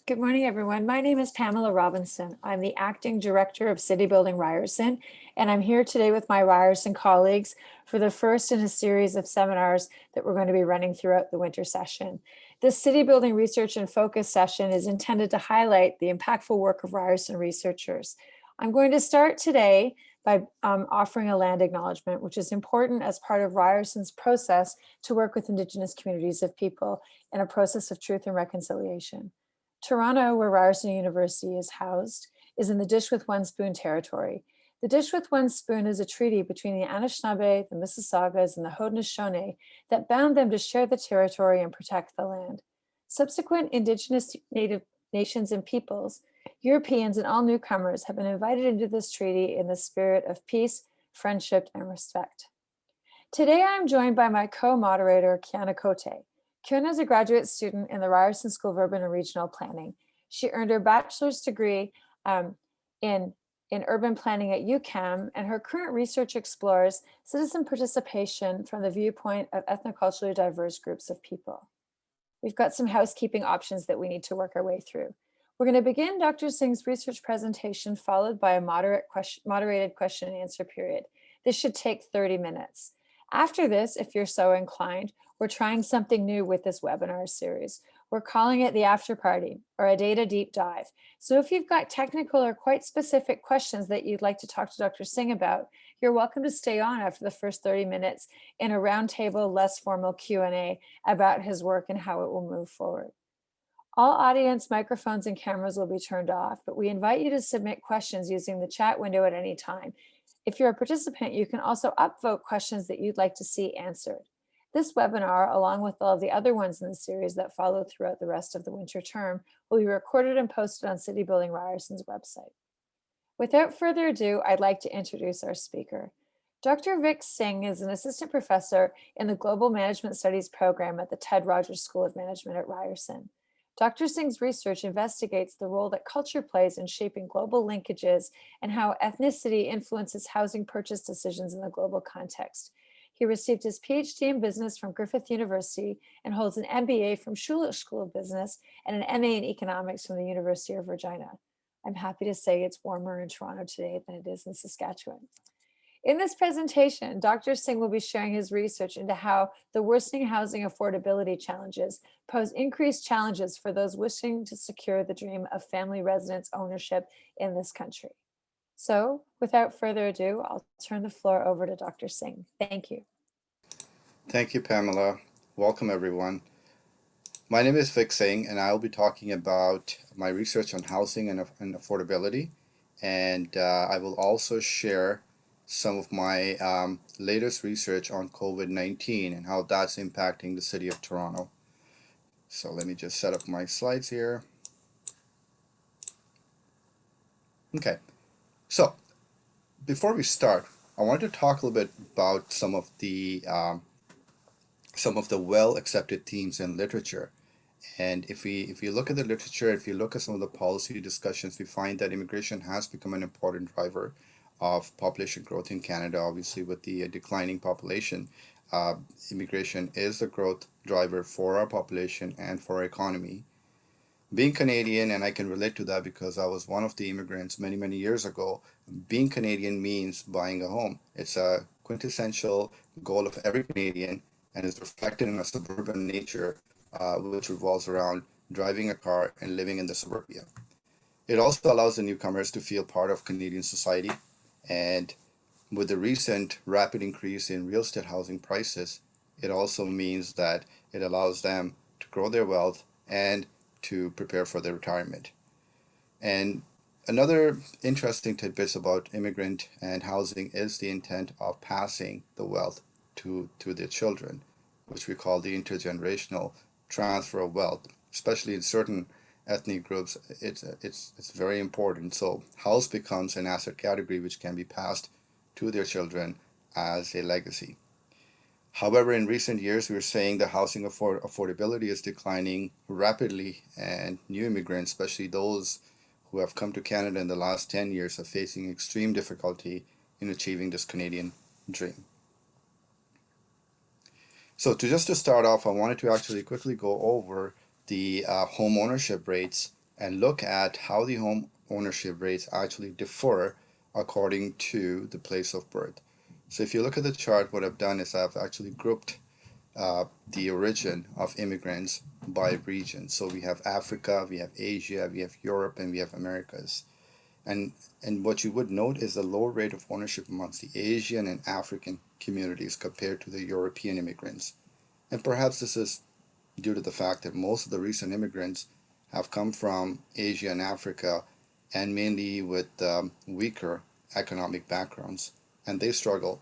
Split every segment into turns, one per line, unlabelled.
Good morning, everyone. My name is Pamela Robinson. I'm the Acting Director of City Building Ryerson, and I'm here today with my Ryerson colleagues for the first in a series of seminars that we're going to be running throughout the winter session. This City Building Research and Focus session is intended to highlight the impactful work of Ryerson researchers. I'm going to start today by offering a land acknowledgement, which is important as part of Ryerson's process to work with Indigenous communities of people in a process of truth and reconciliation. Toronto, where Ryerson University is housed, is in the Dish with One Spoon territory. The Dish with One Spoon is a treaty between the Anishinaabe, the Mississaugas, and the Haudenosaunee that bound them to share the territory and protect the land. Subsequent Indigenous Native nations and peoples, Europeans, and all newcomers have been invited into this treaty in the spirit of peace, friendship, and respect. Today, I'm joined by my co-moderator, Kiana Cote. Kiana is a graduate student in the Ryerson School of Urban and Regional Planning. She earned her bachelor's degree in urban planning at UQAM, and her current research explores citizen participation from the viewpoint of ethnoculturally diverse groups of people. We've got some housekeeping options that we need to work our way through. We're going to begin Dr. Singh's research presentation, followed by a moderated question and answer period. This should take 30 minutes. After this, if you're so inclined, we're trying something new with this webinar series. We're calling it the after party, or a data deep dive. So if you've got technical or quite specific questions that you'd like to talk to Dr. Singh about, you're welcome to stay on after the first 30 minutes in a roundtable, less formal Q&A about his work and how it will move forward. All audience microphones and cameras will be turned off, but we invite you to submit questions using the chat window at any time. If you're a participant, you can also upvote questions that you'd like to see answered. This webinar, along with all of the other ones in the series that follow throughout the rest of the winter term, will be recorded and posted on City Building Ryerson's website. Without further ado, I'd like to introduce our speaker. Dr. Vik Singh is an assistant professor in the Global Management Studies program at the Ted Rogers School of Management at Ryerson. Dr. Singh's research investigates the role that culture plays in shaping global linkages and how ethnicity influences housing purchase decisions in the global context. He received his PhD in business from Griffith University and holds an MBA from Schulich School of Business and an MA in economics from the University of Regina. I'm happy to say it's warmer in Toronto today than it is in Saskatchewan. In this presentation, Dr. Singh will be sharing his research into how the worsening housing affordability challenges pose increased challenges for those wishing to secure the dream of family residence ownership in this country. So, without further ado, I'll turn the floor over to Dr. Singh. Thank you.
Thank you, Pamela. Welcome, everyone. My name is Vik Singh, and I'll be talking about my research on housing and affordability. And I will also share some of my latest research on COVID-19 and how that's impacting the city of Toronto. So let me just set up my slides here. Okay, so before we start, I wanted to talk a little bit about some of the well-accepted themes in literature. And if we look at the literature, if you look at some of the policy discussions, we find that immigration has become an important driver of population growth in Canada. Obviously, with the declining population, immigration is the growth driver for our population and for our economy. Being Canadian, and I can relate to that because I was one of the immigrants many, many years ago, being Canadian means buying a home. It's a quintessential goal of every Canadian and is reflected in a suburban nature, which revolves around driving a car and living in the suburbia. It also allows the newcomers to feel part of Canadian society, and with the recent rapid increase in real estate housing prices, it also means that it allows them to grow their wealth and to prepare for their retirement. And another interesting tidbits about immigrant and housing is the intent of passing the wealth to their children, which we call the intergenerational transfer of wealth, especially in certain ethnic groups. It's very important. So house becomes an asset category which can be passed to their children as a legacy. However, in recent years, we're saying the housing affordability is declining rapidly, and new immigrants, especially those who have come to Canada in the last 10 years, are facing extreme difficulty in achieving this Canadian dream. So to start off, I wanted to actually quickly go over the home ownership rates and look at how the home ownership rates actually differ according to the place of birth. So if you look at the chart, what I've done is I've actually grouped the origin of immigrants by region. So we have Africa, we have Asia, we have Europe, and we have Americas. And what you would note is the lower rate of ownership amongst the Asian and African communities compared to the European immigrants. And perhaps this is due to the fact that most of the recent immigrants have come from Asia and Africa, and mainly with weaker economic backgrounds, and they struggle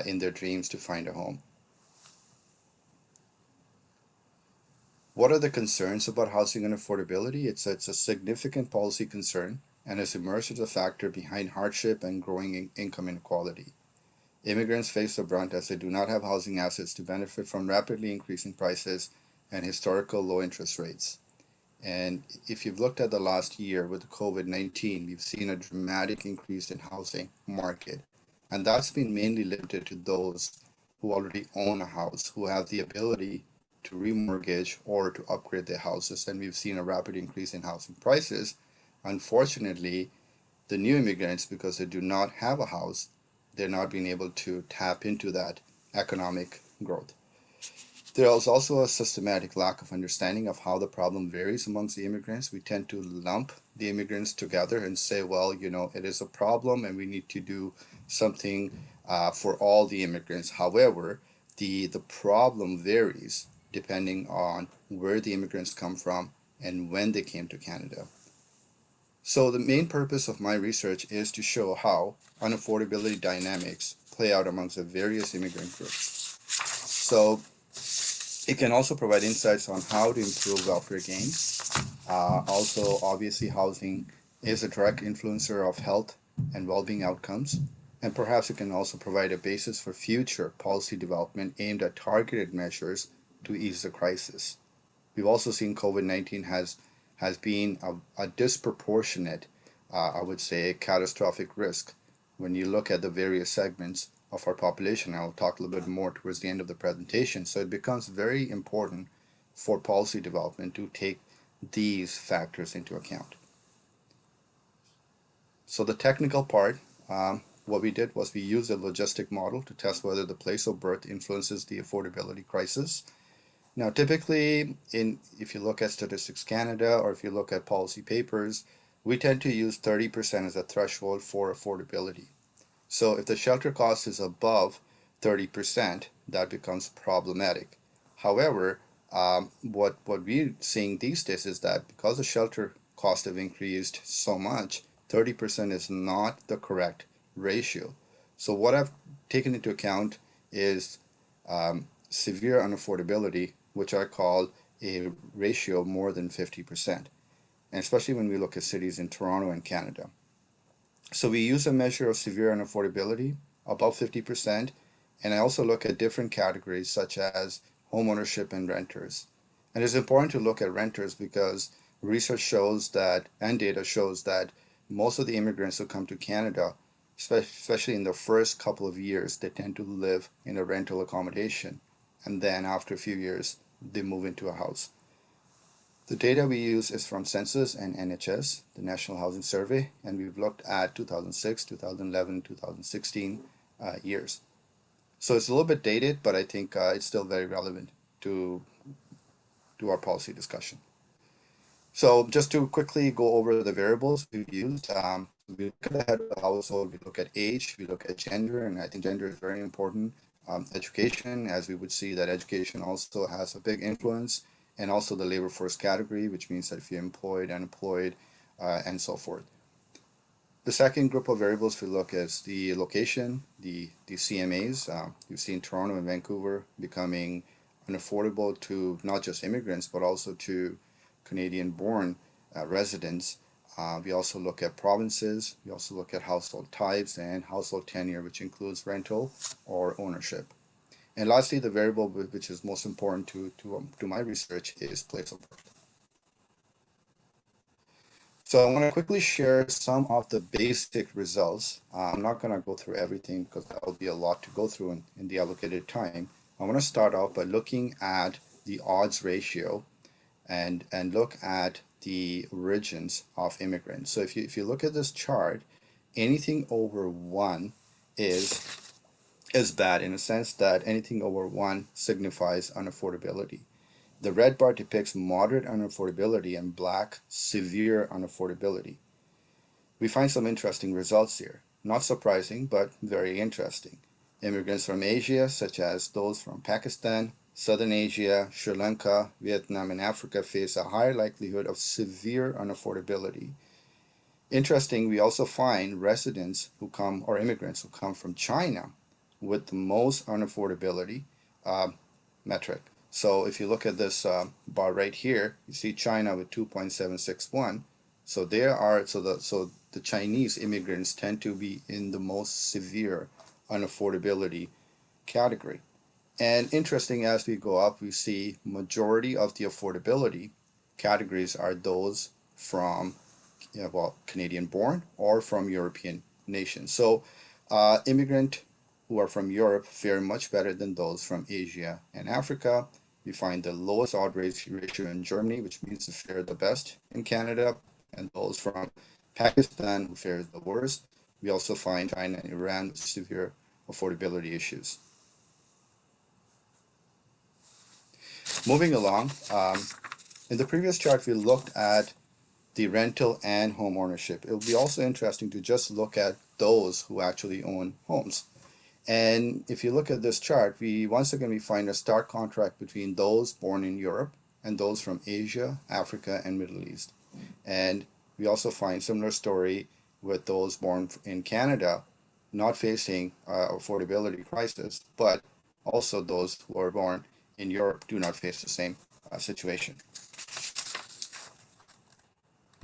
in their dreams to find a home. What are the concerns about housing and affordability? It's a significant policy concern and has emerged as a factor behind hardship and growing income inequality. Immigrants face the brunt as they do not have housing assets to benefit from rapidly increasing prices and historical low interest rates. And if you've looked at the last year with COVID-19, we've seen a dramatic increase in housing market. And that's been mainly limited to those who already own a house, who have the ability to remortgage or to upgrade their houses. And we've seen a rapid increase in housing prices. Unfortunately, the new immigrants, because they do not have a house, they're not being able to tap into that economic growth. There is also a systematic lack of understanding of how the problem varies amongst the immigrants. We tend to lump the immigrants together and say, well, it is a problem and we need to do something for all the immigrants. However, the problem varies depending on where the immigrants come from and when they came to Canada. So the main purpose of my research is to show how unaffordability dynamics play out amongst the various immigrant groups. So it can also provide insights on how to improve welfare gains. Also, obviously, housing is a direct influencer of health and well-being outcomes. And perhaps it can also provide a basis for future policy development aimed at targeted measures to ease the crisis. We've also seen COVID-19 has been a disproportionate, I would say, catastrophic risk when you look at the various segments of our population. I'll talk a little bit more towards the end of the presentation. So it becomes very important for policy development to take these factors into account. So the technical part, what we did was we used a logistic model to test whether the place of birth influences the affordability crisis. Now, typically, if you look at Statistics Canada or if you look at policy papers, we tend to use 30% as a threshold for affordability. So if the shelter cost is above 30%, that becomes problematic. However, what we're seeing these days is that because the shelter costs have increased so much, 30% is not the correct ratio. So what I've taken into account is severe unaffordability, which I call a ratio more than 50%, and especially when we look at cities in Toronto and Canada. So we use a measure of severe unaffordability above 50%, and I also look at different categories such as homeownership and renters. And it's important to look at renters because research shows that, and data shows that most of the immigrants who come to Canada, especially in the first couple of years, they tend to live in a rental accommodation. And then after a few years, they move into a house. The data we use is from Census and NHS, the National Housing Survey, and we've looked at 2006, 2011, 2016 years. So it's a little bit dated, but I think it's still very relevant to our policy discussion. So just to quickly go over the variables we've used, we look at the head of the household, we look at age, we look at gender, and I think gender is very important. Education, as we would see that education also has a big influence, and also the labor force category, which means that if you're employed, unemployed, and so forth. The second group of variables we look is the location, the CMAs. You've seen Toronto and Vancouver becoming unaffordable to not just immigrants, but also to Canadian-born residents. We also look at provinces. We also look at household types and household tenure, which includes rental or ownership. And lastly, the variable which is most important to my research is place of birth. So I want to quickly share some of the basic results. I'm not going to go through everything because that will be a lot to go through in the allocated time. I want to start off by looking at the odds ratio and look at the origins of immigrants. So if you look at this chart, anything over one is bad in a sense that anything over one signifies unaffordability. The red bar depicts moderate unaffordability and black severe unaffordability. We find some interesting results here. Not surprising, but very interesting. Immigrants from Asia, such as those from Pakistan, Southern Asia, Sri Lanka, Vietnam, and Africa, face a higher likelihood of severe unaffordability. Interesting, we also find residents who come, or immigrants who come from China, with the most unaffordability uh, metric. So if you look at this bar right here, you see China with 2.761. So the Chinese immigrants tend to be in the most severe unaffordability category. And interesting, as we go up, we see majority of the affordability categories are those from Canadian born or from European nations. So immigrant who are from Europe fare much better than those from Asia and Africa. We find the lowest odd ratio in Germany, which means they fare the best in Canada, and those from Pakistan who fare the worst. We also find China and Iran with severe affordability issues. Moving along, in the previous chart, we looked at the rental and home ownership. It will be also interesting to just look at those who actually own homes. And if you look at this chart, once again we find a stark contrast between those born in Europe and those from Asia, Africa, and Middle East. And we also find similar story with those born in Canada, not facing affordability crisis, but also those who are born in Europe do not face the same situation.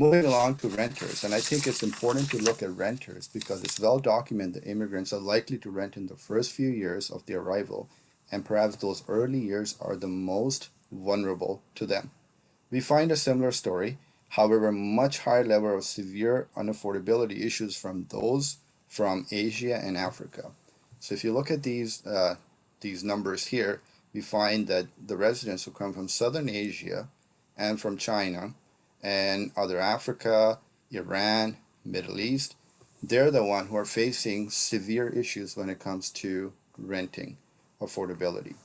Moving along to renters, and I think it's important to look at renters because it's well documented that immigrants are likely to rent in the first few years of their arrival, and perhaps those early years are the most vulnerable to them. We find a similar story, however, much higher level of severe unaffordability issues from those from Asia and Africa. So if you look at these numbers here, we find that the residents who come from Southern Asia and from China and other Africa, Iran, Middle East, they're the one who are facing severe issues when it comes to renting affordability.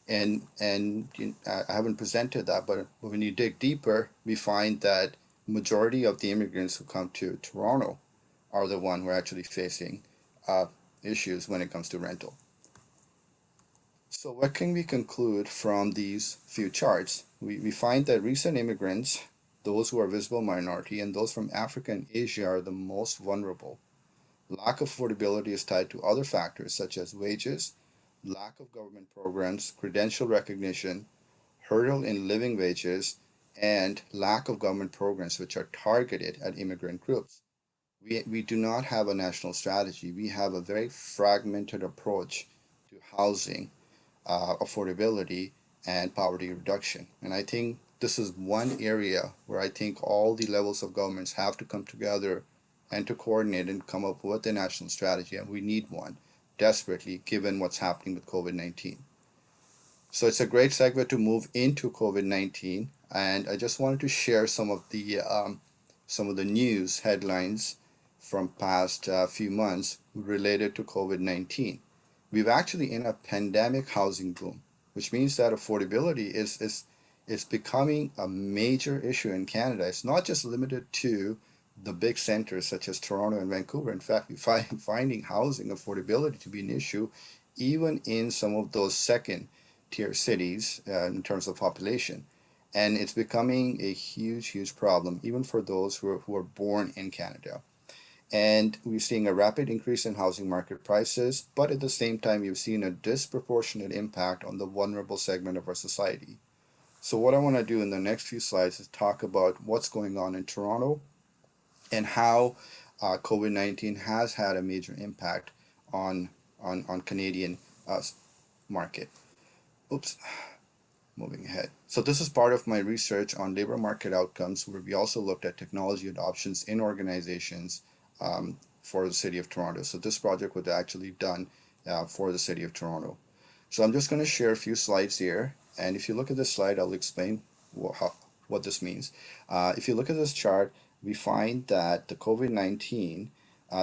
And I haven't presented that, but when you dig deeper, we find that majority of the immigrants who come to Toronto are the one who are actually facing issues when it comes to rental. So what can we conclude from these few charts? We find that recent immigrants, those who are visible minority, and those from Africa and Asia are the most vulnerable. Lack of affordability is tied to other factors such as wages, lack of government programs, credential recognition, hurdle in living wages, and lack of government programs which are targeted at immigrant groups. We do not have a national strategy. We have a very fragmented approach to housing, affordability, and poverty reduction. And I think this is one area where I think all the levels of governments have to come together and to coordinate and come up with a national strategy. And we need one desperately given what's happening with COVID-19. So it's a great segue to move into COVID-19. And I just wanted to share some of the news headlines from past few months related to COVID-19. We've actually in a pandemic housing boom, which means that affordability is becoming a major issue in Canada. It's not just limited to the big centers such as Toronto and Vancouver. In fact, we find finding housing affordability to be an issue even in some of those second tier cities in terms of population. And it's becoming a huge problem, even for those who are born in Canada. And we're seeing a rapid increase in housing market prices, but at the same time, you've seen a disproportionate impact on the vulnerable segment of our society. So what I want to do in the next few slides is talk about what's going on in Toronto and how COVID-19 has had a major impact on Canadian market. Oops, moving ahead. So this is part of my research on labor market outcomes, where we also looked at technology adoptions in organizations for the city of Toronto. So this project was actually done for the city of Toronto. So I'm just going to share a few slides here. And if you look at this slide, I'll explain what this means. If you look at this chart, we find that the COVID-19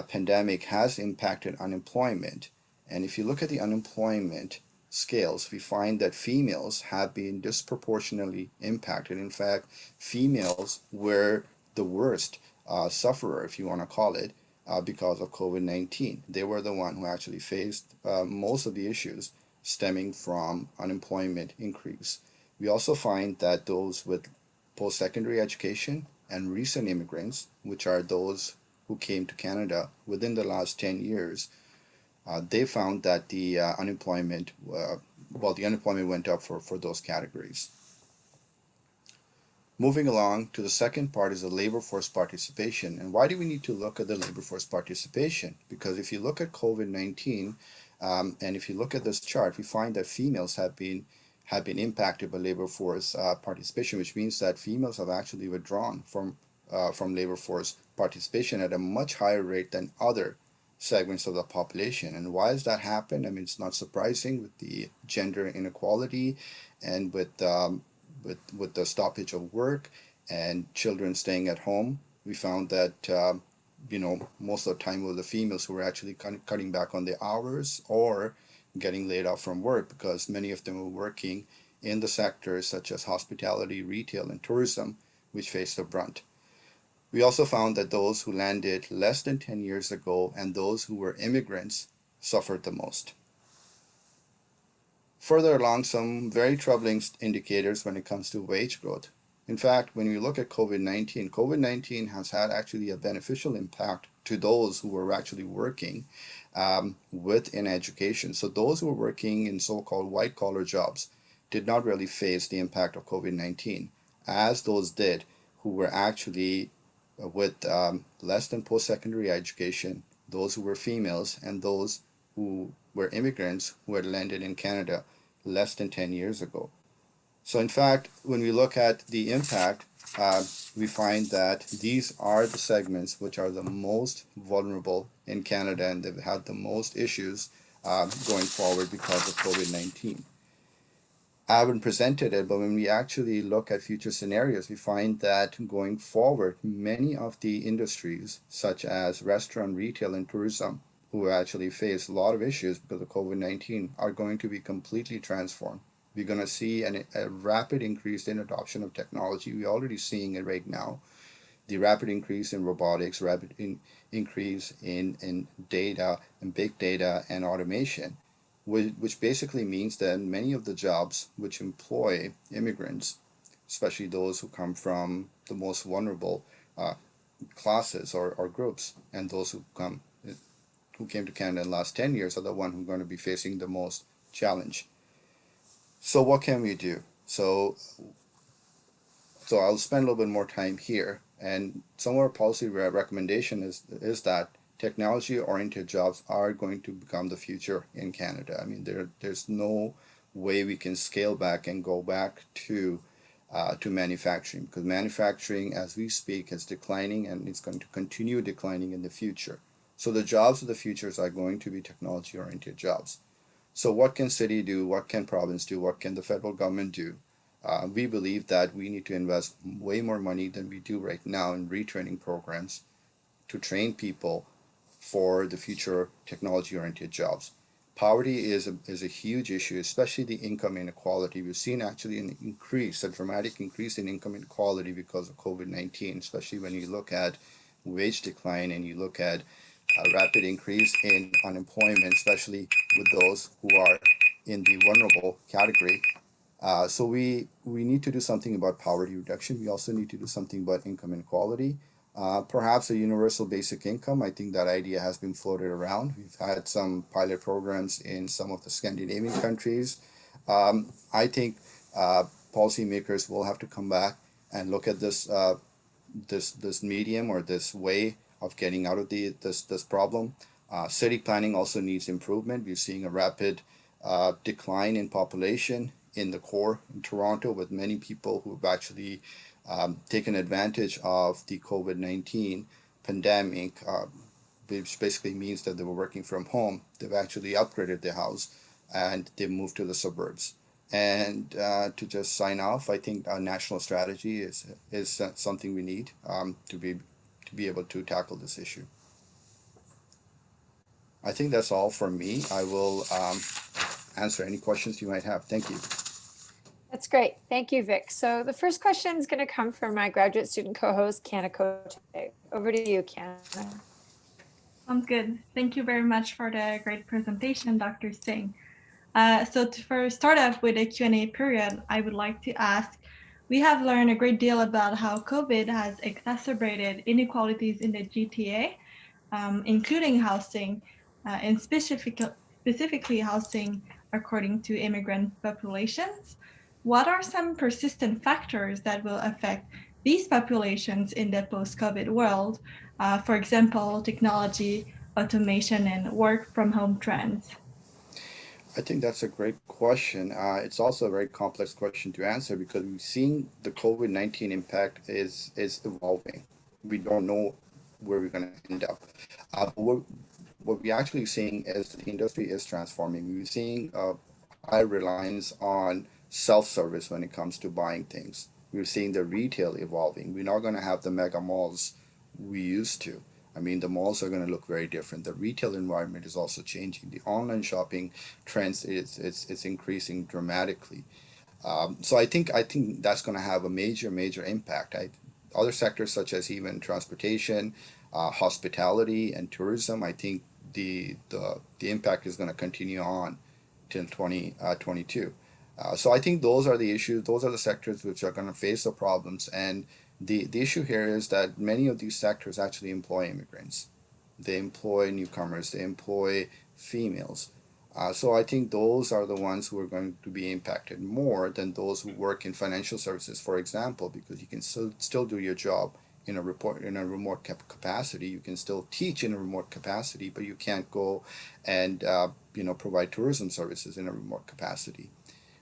pandemic has impacted unemployment. And if you look at the unemployment scales, we find that females have been disproportionately impacted. In fact, females were the worst sufferer, if you want to call it, because of COVID-19. They were the one who actually faced most of the issues stemming from unemployment increase. We also find that those with post-secondary education and recent immigrants, which are those who came to Canada within the last 10 years, they found that the unemployment, the unemployment went up for those categories. Moving along to the second part is the labor force participation. And why do we need to look at the labor force participation? Because if you look at COVID-19, and if you look at this chart, we find that females have been impacted by labor force participation, which means that females have actually withdrawn from labor force participation at a much higher rate than other segments of the population. And why has that happened? I mean, it's not surprising with the gender inequality and with the stoppage of work and children staying at home. We found that most of the time it was the females who were actually cutting back on their hours or getting laid off from work, because many of them were working in the sectors such as hospitality, retail, and tourism, which faced the brunt. We also found that those who landed less than 10 years ago and those who were immigrants suffered the most. Further along, some very troubling indicators when it comes to wage growth. In fact, when you look at COVID-19, COVID-19 has had actually a beneficial impact to those who were actually working within education. So those who were working in so-called white-collar jobs did not really face the impact of COVID-19, as those did who were actually with less than post-secondary education, those who were females, and those who were immigrants who had landed in Canada less than 10 years ago. So in fact, when we look at the impact, we find that these are the segments which are the most vulnerable in Canada, and they've had the most issues going forward because of COVID-19. I haven't presented it, but when we actually look at future scenarios, we find that going forward, many of the industries, such as restaurant, retail, and tourism, who actually face a lot of issues because of COVID-19, are going to be completely transformed. We're going to see a rapid increase in adoption of technology. We're already seeing it right now. The rapid increase in robotics, increase in data and big data and automation, which basically means that many of the jobs which employ immigrants, especially those who come from the most vulnerable classes or groups, and those who came to Canada in the last 10 years, are the ones who are going to be facing the most challenge. So what can we do? So I'll spend a little bit more time here. And some of our policy recommendation is that technology-oriented jobs are going to become the future in Canada. I mean, there's no way we can scale back and go back to manufacturing, because manufacturing, as we speak, is declining, and it's going to continue declining in the future. So the jobs of the futures are going to be technology-oriented jobs. So what can city do? What can province do? What can the federal government do? We believe that we need to invest way more money than we do right now in retraining programs to train people for the future technology-oriented jobs. Poverty is a huge issue, especially the income inequality. We've seen actually a dramatic increase in income inequality because of COVID-19, especially when you look at wage decline and you look at a rapid increase in unemployment, especially with those who are in the vulnerable category. So we need to do something about poverty reduction. We also need to do something about income inequality. Perhaps a universal basic income. I think that idea has been floated around. We've had some pilot programs in some of the Scandinavian countries. I think policymakers will have to come back and look at this medium or this way of getting out of this problem. City planning also needs improvement. We're seeing a rapid decline in population in the core in Toronto, with many people who've actually taken advantage of the COVID-19 pandemic, which basically means that they were working from home. They've actually upgraded their house and they've moved to the suburbs. And to just sign off, I think our national strategy is something we need to be able to tackle this issue. I think that's all from me. I will answer any questions you might have. Thank you.
That's great. Thank you, Vic. So the first question is going to come from my graduate student co-host, Canna Cote. Over to you, Canna.
Sounds good. Thank you very much for the great presentation, Dr. Singh. For start off with a Q&A period, I would like to ask, we have learned a great deal about how COVID has exacerbated inequalities in the GTA, including housing, and specifically housing according to immigrant populations. What are some persistent factors that will affect these populations in the post-COVID world? For example, technology, automation, and work from home trends.
I think that's a great question. It's also a very complex question to answer because we've seen the COVID-19 impact is evolving. We don't know where we're going to end up. But what we're actually seeing is the industry is transforming. We're seeing a high reliance on self-service when it comes to buying things. We're seeing the retail evolving. We're not going to have the mega malls we used to. I mean, the malls are going to look very different. The retail environment is also changing. The online shopping trends is increasing dramatically. So I think that's going to have a major impact. Other sectors such as even transportation, hospitality, and tourism, I think the impact is going to continue on till 2022. So I think those are the issues. Those are the sectors which are going to face the problems. And the issue here is that many of these sectors actually employ immigrants. They employ newcomers. They employ females. So I think those are the ones who are going to be impacted more than those who work in financial services, for example, because you can still do your job in a remote capacity. You can still teach in a remote capacity, but you can't go and provide tourism services in a remote capacity,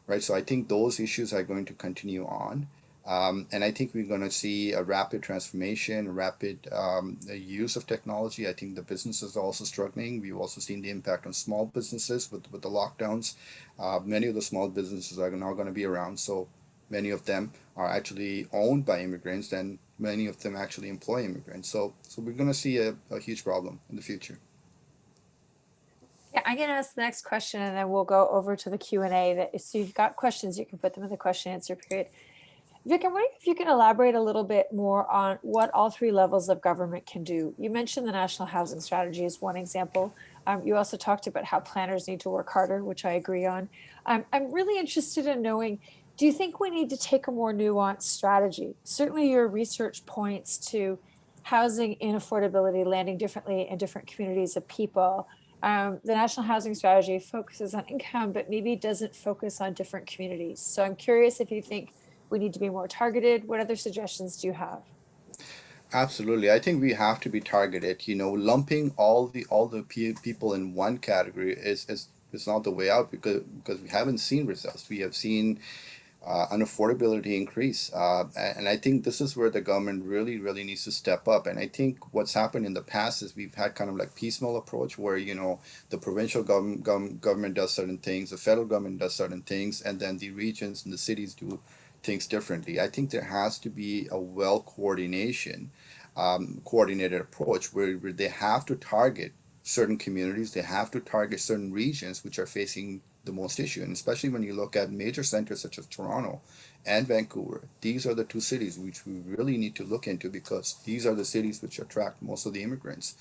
right? So I think those issues are going to continue on. And I think we're going to see a rapid transformation, rapid use of technology. I think the businesses are also struggling. We've also seen the impact on small businesses with the lockdowns. Many of the small businesses are not going to be around. So many of them are actually owned by immigrants, and many of them actually employ immigrants. So we're going to see a huge problem in the future.
Yeah, I'm going to ask the next question and then we'll go over to the Q&A. So you've got questions, you can put them in the question answer period. Vic, I'm wondering if you can elaborate a little bit more on what all three levels of government can do. You mentioned the National Housing Strategy as one example. You also talked about how planners need to work harder, which I agree on. I'm really interested in knowing, do you think we need to take a more nuanced strategy? Certainly your research points to housing inaffordability landing differently in different communities of people. The National Housing Strategy focuses on income, but maybe doesn't focus on different communities. So I'm curious if you think we need to be more targeted. What other suggestions do you have?
Absolutely. I think we have to be targeted. Lumping all the people in one category is not the way out because we haven't seen results. We have seen unaffordability increase. And I think this is where the government really needs to step up. And I think what's happened in the past is we've had kind of like piecemeal approach where, the provincial government does certain things, the federal government does certain things, and then the regions and the cities do things differently. I think there has to be a coordinated approach where they have to target certain communities, they have to target certain regions which are facing the most issue. And especially when you look at major centers such as Toronto and Vancouver, these are the two cities which we really need to look into because these are the cities which attract most of the immigrants.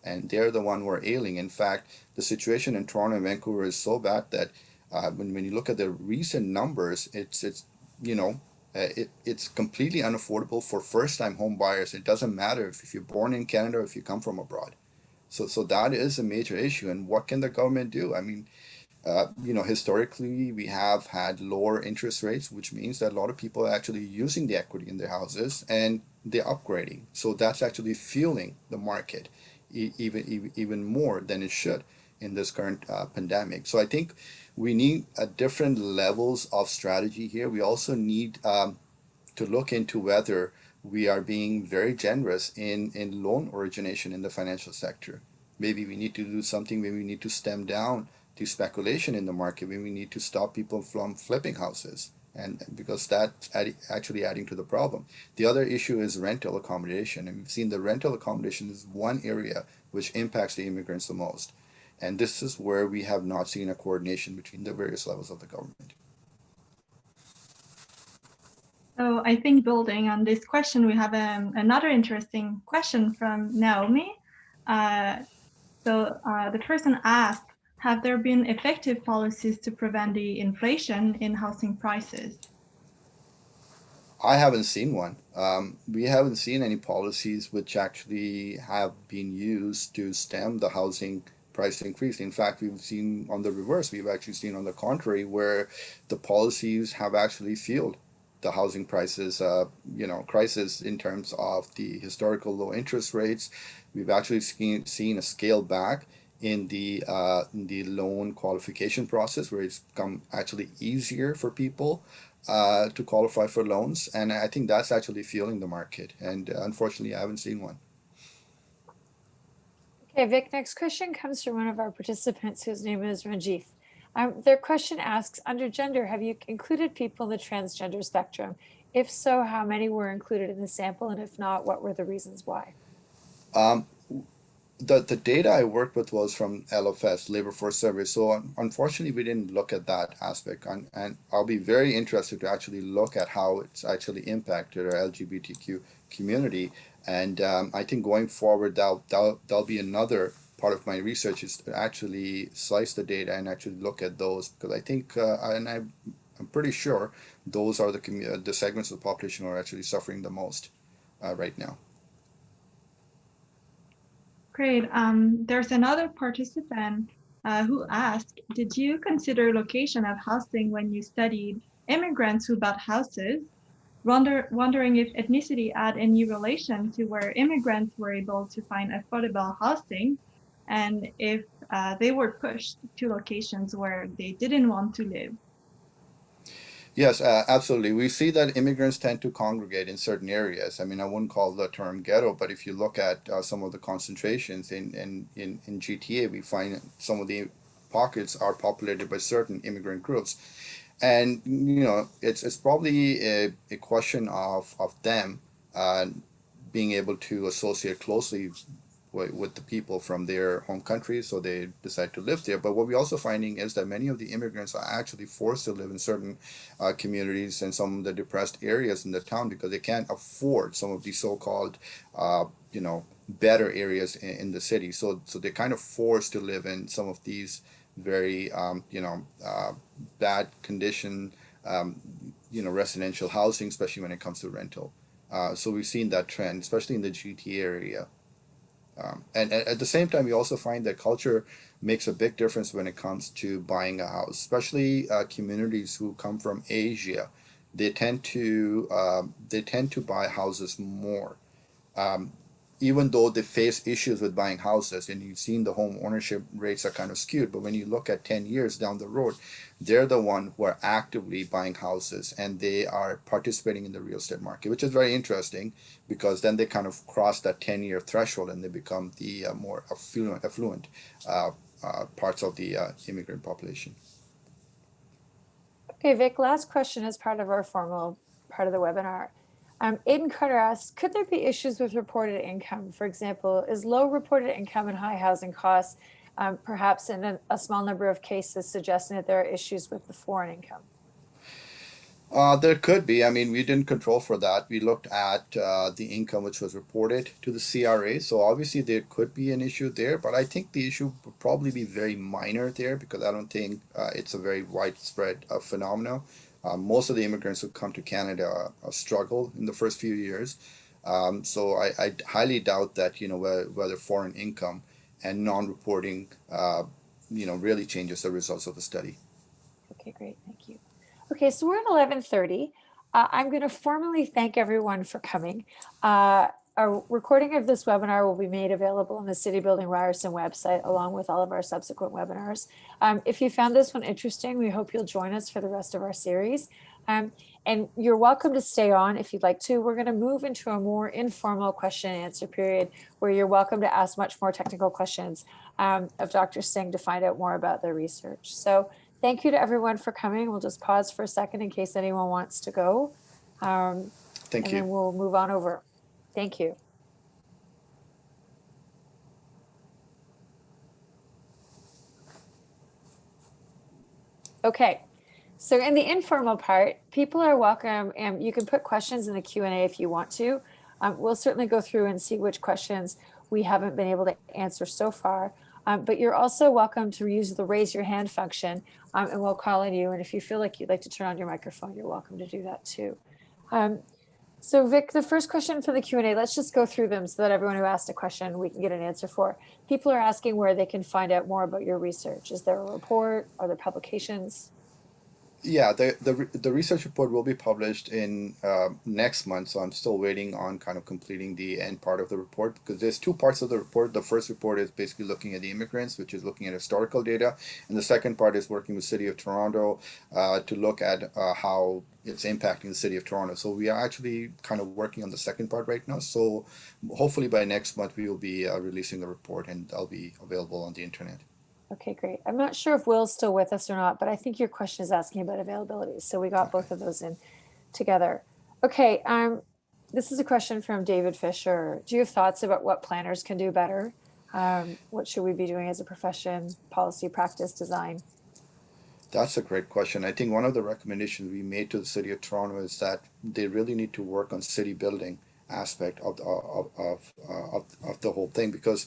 And they're the one who are ailing. In fact, the situation in Toronto and Vancouver is so bad that when you look at the recent numbers, it's completely unaffordable for first-time home buyers. It doesn't matter if you're born in Canada or if you come from abroad. So that is a major issue. And what can the government do? I mean, historically, we have had lower interest rates, which means that a lot of people are actually using the equity in their houses and they're upgrading. So that's actually fueling the market even more than it should in this current pandemic. So I think we need different levels of strategy here. We also need to look into whether we are being very generous in loan origination in the financial sector. Maybe we need to do something. Maybe we need to stem down the speculation in the market, we need to stop people from flipping houses, and because that's actually adding to the problem. The other issue is rental accommodation, and we've seen the rental accommodation is one area which impacts the immigrants the most. And this is where we have not seen a coordination between the various levels of the government.
So I think building on this question, we have another interesting question from Naomi. The person asked, have there been effective policies to prevent the inflation in housing prices?
I haven't seen one. We haven't seen any policies which actually have been used to stem the housing price increase. In fact, we've seen on the reverse. We've actually seen on the contrary, where the policies have actually fueled the housing prices, crisis in terms of the historical low interest rates. We've actually seen a scale back in the loan qualification process, where it's become actually easier for people to qualify for loans, and I think that's actually fueling the market. And unfortunately, I haven't seen one.
Okay, Vik, next question comes from one of our participants whose name is Ranjith. Their question asks, under gender, have you included people in the transgender spectrum? If so, how many were included in the sample? And if not, what were the reasons why?
The data I worked with was from LFS, Labor Force Survey. So unfortunately, we didn't look at that aspect. And I'll be very interested to actually look at how it's actually impacted our LGBTQ community. And I think going forward, that'll be another part of my research, is to actually slice the data and actually look at those, because I think, I'm pretty sure those are the segments of the population who are actually suffering the most right now.
Great. There's another participant who asked, did you consider location of housing when you studied immigrants who bought houses? Wondering if ethnicity had any relation to where immigrants were able to find affordable housing, and if they were pushed to locations where they didn't want to live.
Yes, absolutely. We see that immigrants tend to congregate in certain areas. I mean, I wouldn't call the term ghetto, but if you look at some of the concentrations in GTA, we find some of the pockets are populated by certain immigrant groups. And, it's probably a question of them being able to associate closely with the people from their home countries, so they decide to live there. But what we're also finding is that many of the immigrants are actually forced to live in certain communities and some of the depressed areas in the town, because they can't afford some of these so-called, better areas in the city. So they're kind of forced to live in some of these very, bad condition, residential housing, especially when it comes to rental. So we've seen that trend, especially in the GTA area. And at the same time, we also find that culture makes a big difference when it comes to buying a house, especially communities who come from Asia. They tend to buy houses more, even though they face issues with buying houses. And you've seen the home ownership rates are kind of skewed. But when you look at 10 years down the road, they're the one who are actively buying houses, and they are participating in the real estate market, which is very interesting, because then they kind of cross that 10-year threshold and they become the more affluent parts of the immigrant population.
Okay, Vik, last question as part of our formal part of the webinar. Aiden Carter asks, could there be issues with reported income? For example, is low reported income and high housing costs, perhaps in a small number of cases, suggesting that there are issues with the foreign income?
There could be. I mean, we didn't control for that. We looked at the income which was reported to the CRA. So obviously there could be an issue there, but I think the issue would probably be very minor there, because I don't think it's a very widespread phenomenon. Most of the immigrants who come to Canada struggle in the first few years. So I highly doubt that, whether foreign income and non-reporting, really changes the results of the study.
Okay, great. Thank you. Okay, so we're at 11:30. I'm going to formally thank everyone for coming. A recording of this webinar will be made available on the City Building Ryerson website, along with all of our subsequent webinars. If you found this one interesting, we hope you'll join us for the rest of our series. And you're welcome to stay on if you'd like to. We're going to move into a more informal question and answer period where you're welcome to ask much more technical questions of Dr. Singh to find out more about their research. So thank you to everyone for coming. We'll just pause for a second in case anyone wants to go.
Thank
and
you.
then we'll move on over. Thank you. Okay, so in the informal part, people are welcome, and you can put questions in the Q&A if you want to. We'll certainly go through and see which questions we haven't been able to answer so far. But you're also welcome to use the raise your hand function, and we'll call on you. And if you feel like you'd like to turn on your microphone, you're welcome to do that too. So Vik, the first question for the Q&A, let's just go through them so that everyone who asked a question, we can get an answer for. People are asking where they can find out more about your research. Is there a report? Are there publications?
Yeah, the research report will be published in next month, so I'm still waiting on kind of completing the end part of the report because there's two parts of the report. The first report is basically looking at the immigrants, which is looking at historical data, and the second part is working with City of Toronto to look at how it's impacting the City of Toronto. So we are actually kind of working on the second part right now. So hopefully by next month we will be releasing the report, and I'll be available on the internet.
Okay, great. I'm not sure if Will's still with us or not, but I think your question is asking about availability. So we got both of those in together. Okay, this is a question from David Fisher. Do you have thoughts about what planners can do better? What should we be doing as a profession, policy, practice, design?
That's a great question. I think one of the recommendations we made to the City of Toronto is that they really need to work on city building aspect of the whole thing, because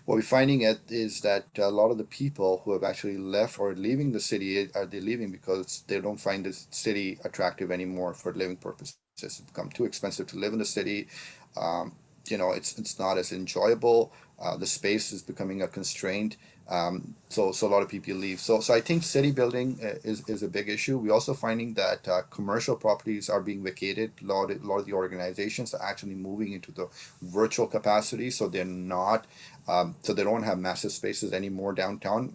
what we're finding is that a lot of the people who have actually left or leaving the city are they leaving because they don't find the city attractive anymore for living purposes. It's become too expensive to live in the city. Um, it's not as enjoyable. The space is becoming a constraint. So a lot of people leave. So I think city building is a big issue. We're also finding that commercial properties are being vacated. A lot of the organizations are actually moving into the virtual capacity, so they're not, so they don't have massive spaces anymore downtown.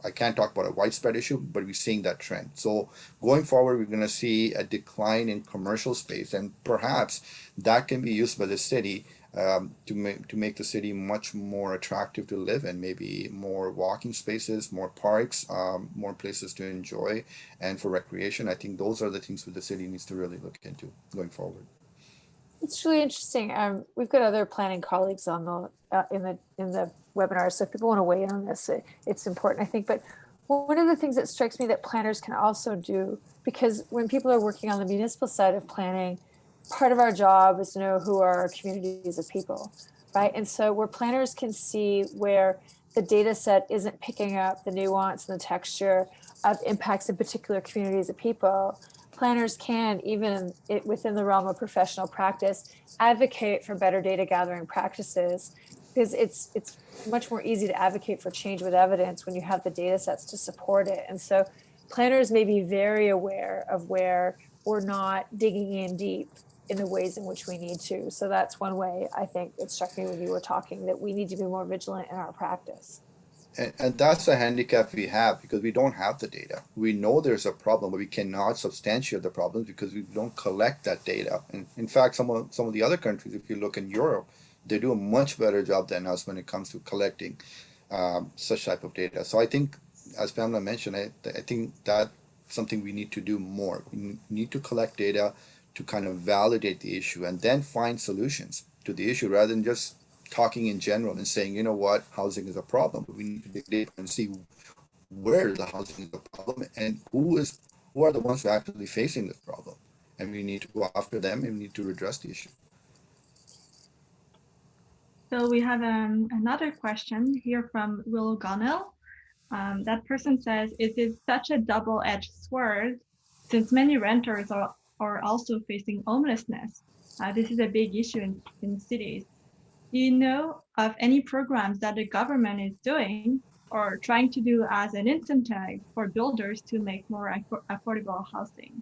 I can't talk about a widespread issue, but we're seeing that trend. So going forward, we're going to see a decline in commercial space, and perhaps that can be used by the city to make the city much more attractive to live in. Maybe more walking spaces, more parks, more places to enjoy, and for recreation. I think those are the things that the city needs to really look into going forward.
It's really interesting. We've got other planning colleagues on the in the webinar, so if people want to weigh in on this, it's important, I think. But one of the things that strikes me that planners can also do, because when people are working on the municipal side of planning, part of our job is to know who are our communities of people, right? And so where planners can see where the data set isn't picking up the nuance and the texture of impacts in particular communities of people, planners can, even within the realm of professional practice, advocate for better data gathering practices, because it's much more easy to advocate for change with evidence when you have the data sets to support it. And so planners may be very aware of where we're not digging in deep in the ways in which we need to. So that's one way I think it struck me when you were talking, that we need to be more vigilant in our practice.
And that's a handicap we have because we don't have the data. We know there's a problem, but we cannot substantiate the problems because we don't collect that data. And in fact, some of the other countries, if you look in Europe, they do a much better job than us when it comes to collecting such type of data. So I think, as Pamela mentioned, I think that's something we need to do more. We need to collect data to kind of validate the issue and then find solutions to the issue rather than just talking in general and saying, you know what, housing is a problem. But we need to dig deep and see where the housing is a problem and who are the ones who are actually facing this problem. And we need to go after them and we need to address the issue.
So we have another question here from Will Gonnell. That person says, "It is such a double-edged sword since many renters are also facing homelessness. This is a big issue in cities. Do you know of any programs that the government is doing or trying to do as an incentive for builders to make more affordable housing?"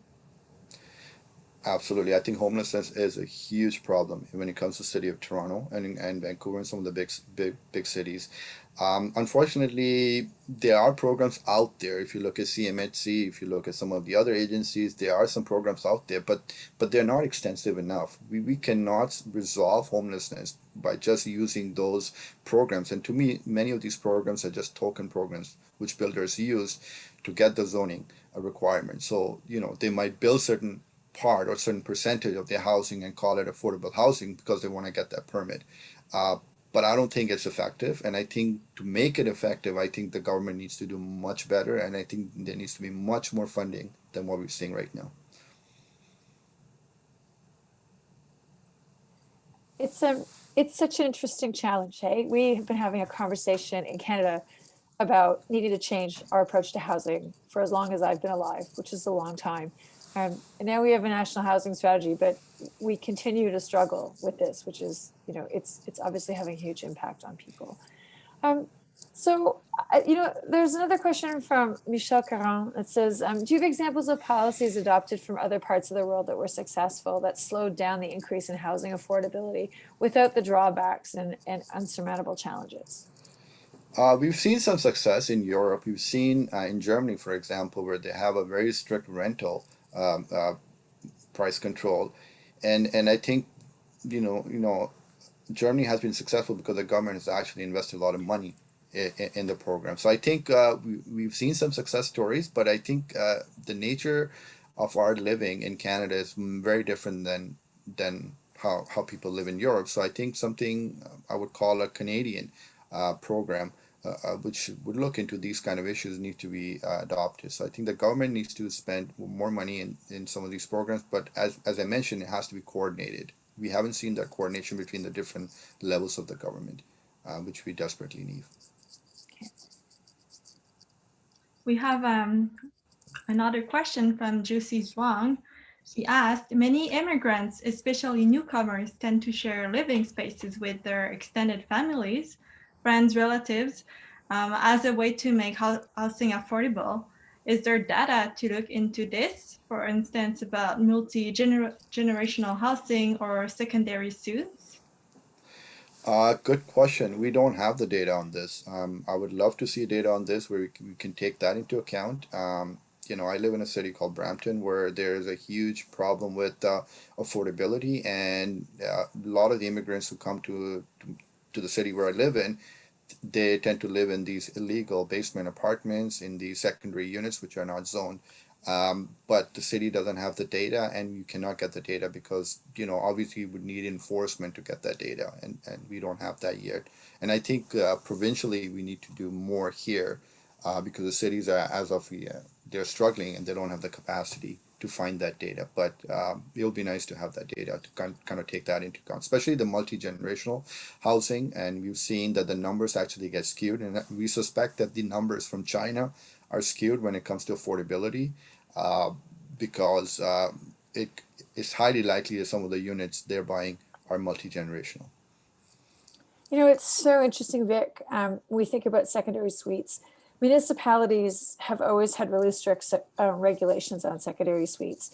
Absolutely. I think homelessness is a huge problem when it comes to city of Toronto and Vancouver and some of the big cities. Unfortunately, there are programs out there. If you look at CMHC, if you look at some of the other agencies, there are some programs out there, but they're not extensive enough. We cannot resolve homelessness by just using those programs. And to me, many of these programs are just token programs which builders use to get the zoning requirement. So, they might build certain part or certain percentage of their housing and call it affordable housing because they want to get that permit. Uh, but I don't think it's effective. And I think to make it effective, I think the government needs to do much better. And I think there needs to be much more funding than what we're seeing right now.
It's a it's such an interesting challenge. Hey, we have been having a conversation in Canada about needing to change our approach to housing for as long as I've been alive, which is a long time. And now we have a national housing strategy, but we continue to struggle with this, which is, it's obviously having a huge impact on people. Um, there's another question from Michel Caron that says, do you have examples of policies adopted from other parts of the world that were successful, that slowed down the increase in housing affordability without the drawbacks and unsurmountable challenges?
We've seen some success in Europe. We've seen in Germany, for example, where they have a very strict rental um, uh, price control, and I think Germany has been successful because the government has actually invested a lot of money in the program. So I think we've seen some success stories, but I think the nature of our living in Canada is very different than how people live in Europe. So I think something I would call a Canadian program. Which would look into these kind of issues need to be adopted. So I think the government needs to spend more money in some of these programs, but as I mentioned, it has to be coordinated. We haven't seen that coordination between the different levels of the government, which we desperately need.
We have another question from Juicy Zhuang. She asked, many immigrants, especially newcomers, tend to share living spaces with their extended families, friends, relatives, as a way to make housing affordable. Is there data to look into this, for instance, about multi-generational housing or secondary suites?
Good question. We don't have the data on this. I would love to see data on this where we can take that into account. I live in a city called Brampton where there's a huge problem with affordability, and a lot of the immigrants who come to the city where I live in, they tend to live in these illegal basement apartments in these secondary units, which are not zoned. But the city doesn't have the data, and you cannot get the data because, obviously you would need enforcement to get that data, and we don't have that yet. And I think provincially we need to do more here because the cities are, as of they're struggling and they don't have the capacity to find that data. But it'll be nice to have that data to kind of take that into account, especially the multi-generational housing. And we've seen that the numbers actually get skewed, and we suspect that the numbers from China are skewed when it comes to affordability uh, because it is highly likely that some of the units they're buying are multi-generational.
It's so interesting, Vic. We think about secondary suites. Municipalities have always had really strict regulations on secondary suites,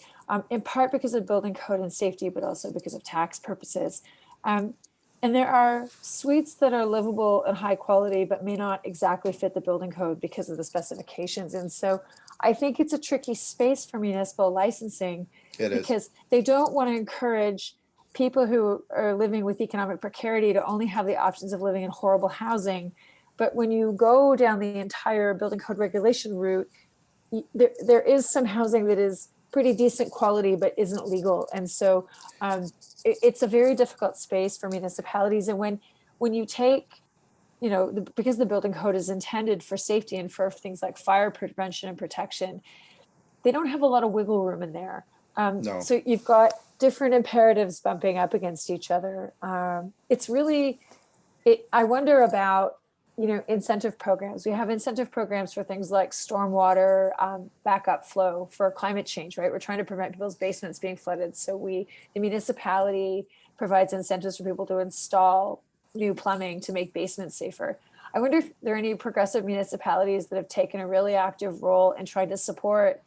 in part because of building code and safety, but also because of tax purposes. Um, and there are suites that are livable and high quality, but may not exactly fit the building code because of the specifications. And so I think it's a tricky space for municipal licensing
It is.
because they don't want to encourage people who are living with economic precarity to only have the options of living in horrible housing. But when you go down the entire building code regulation route, there is some housing that is pretty decent quality but isn't legal. And so it's a very difficult space for municipalities. And when you take, because the building code is intended for safety and for things like fire prevention and protection, they don't have a lot of wiggle room in there.
No.
So you've got different imperatives bumping up against each other. It's really, I wonder about, incentive programs. We have incentive programs for things like stormwater backup flow for climate change, right? We're trying to prevent people's basements being flooded. So the municipality provides incentives for people to install new plumbing to make basements safer. I wonder if there are any progressive municipalities that have taken a really active role and tried to support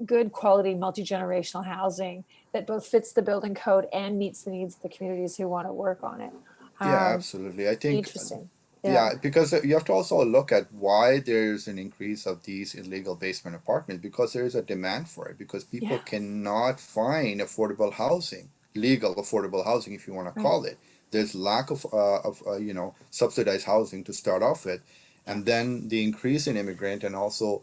good quality multi-generational housing that both fits the building code and meets the needs of the communities who want to work on it.
Yeah, absolutely. I think,
Interesting.
yeah, because you have to also look at why there's an increase of these illegal basement apartments, because there is a demand for it, because people
Yeah.
cannot find affordable housing, legal affordable housing, if you want to
Right.
call it. There's lack of subsidized housing to start off with. And then the increase in immigrant and also